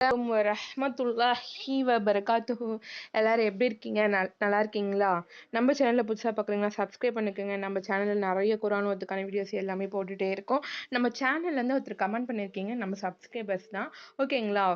ரஹ்மத்துல்லாஹி வபரகாத்துஹு. எல்லாரும் எப்படி இருக்கீங்க? நல்லா இருக்கீங்களா? நம்ம சேனலில் புதுசாக பார்க்குறீங்களா? சப்ஸ்கிரைப் பண்ணிக்கோங்க. நம்ம சேனலில் நிறைய குரான் ஒத்துக்கான வீடியோஸ் எல்லாமே போட்டுகிட்டே இருக்கோம். நம்ம சேனல்லேருந்து ஒருத்தர் கமெண்ட் பண்ணியிருக்கீங்க, நம்ம சப்ஸ்கிரைபர்ஸ் தான், ஓகேங்களா?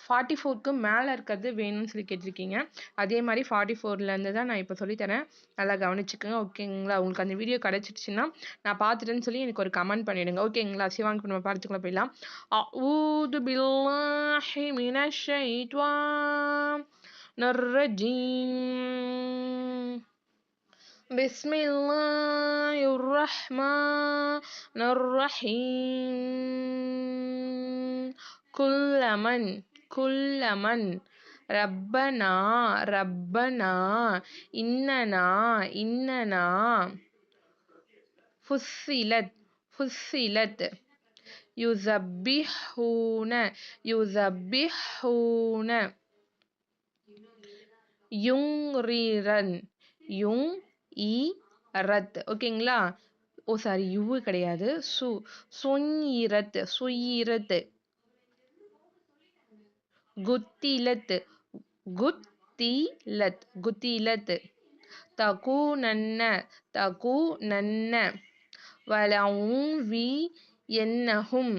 44க்கு மேலே இருக்கிறது வேணும்னு சொல்லி கேட்டிருக்கீங்க. அதே மாதிரி 44லேருந்து தான் நான் இப்போ சொல்லித்தரேன், நல்லா கவனிச்சுக்கோங்க, ஓகேங்களா? உங்களுக்கு அந்த வீடியோ கிடச்சிடுச்சுன்னா நான் பார்த்துட்டேன்னு சொல்லி எனக்கு ஒரு கமெண்ட் பண்ணிவிடுங்க, ஓகேங்களா? சிவாங்க நம்ம பார்த்துக்குள்ள போயிடலாம். அஊது பில்லாஹி மினஷ் ஷைத்வானிர் ரஜீம். பிஸ்மில்லாஹிர் ரஹ்மானிர் ரஹீம். குல்லமன் ரப்பனா இன்னனா ஃபுஸ்ஸிலத் யுஸப்பிஹூன யுங்இரத், ஓகேங்களா? சாரி, யுவு கிடையாது, சுயிரத் குத்திலத் தகூனன்ன வலஉன்வியன்னஹும்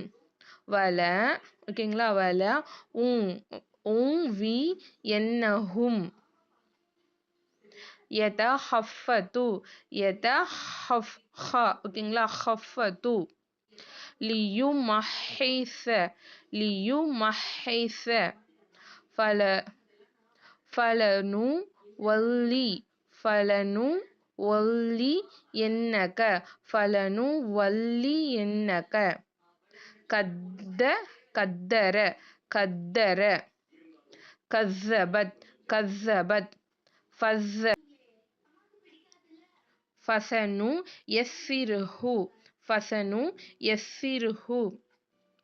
ஓகேங்களா? வலஉன்வியன்னஹும் ஓகேங்களா? ஹஃபது லியுமஹிஸ ஃபலனுவல்லியன்னக கத்தர கஸ்ஸபத் ஃபஸனுயஸ்ஸிருஹு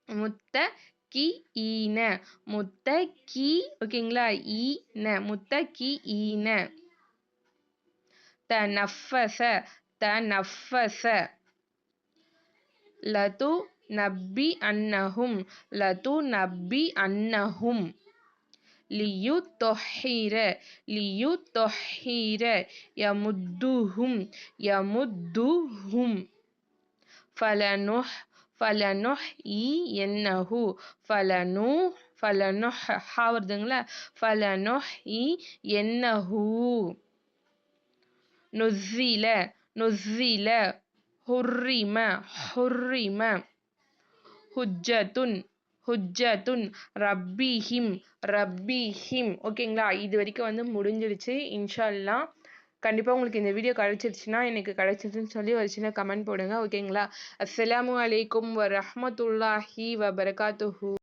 முத்தகீன முத்தகீன தனஃபஸ லதுநப்பிஅன்னஹும் லியுத்தொஹிர யமுத்துஹும் ஃபலனுஹ்யியன்னஹு நுஸ்ஸில ஹுர்ரிம ஹுஜ்ஜத்துன் ரப்பிஹிம், ஓகேங்களா? இது வரைக்கும் முடிஞ்சிடுச்சு. இன்ஷா அல்லாஹ் கண்டிப்பாக உங்களுக்கு இந்த வீடியோ கிடைச்சிருச்சுன்னா எனக்கு கிடைச்சிருச்சுன்னு சொல்லி ஒரு சின்ன கமெண்ட் போடுங்க, ஓகேங்களா? அஸ்ஸலாமு அலைக்கும் வரஹ்மத்துல்லாஹி வபரகாத்துஹு.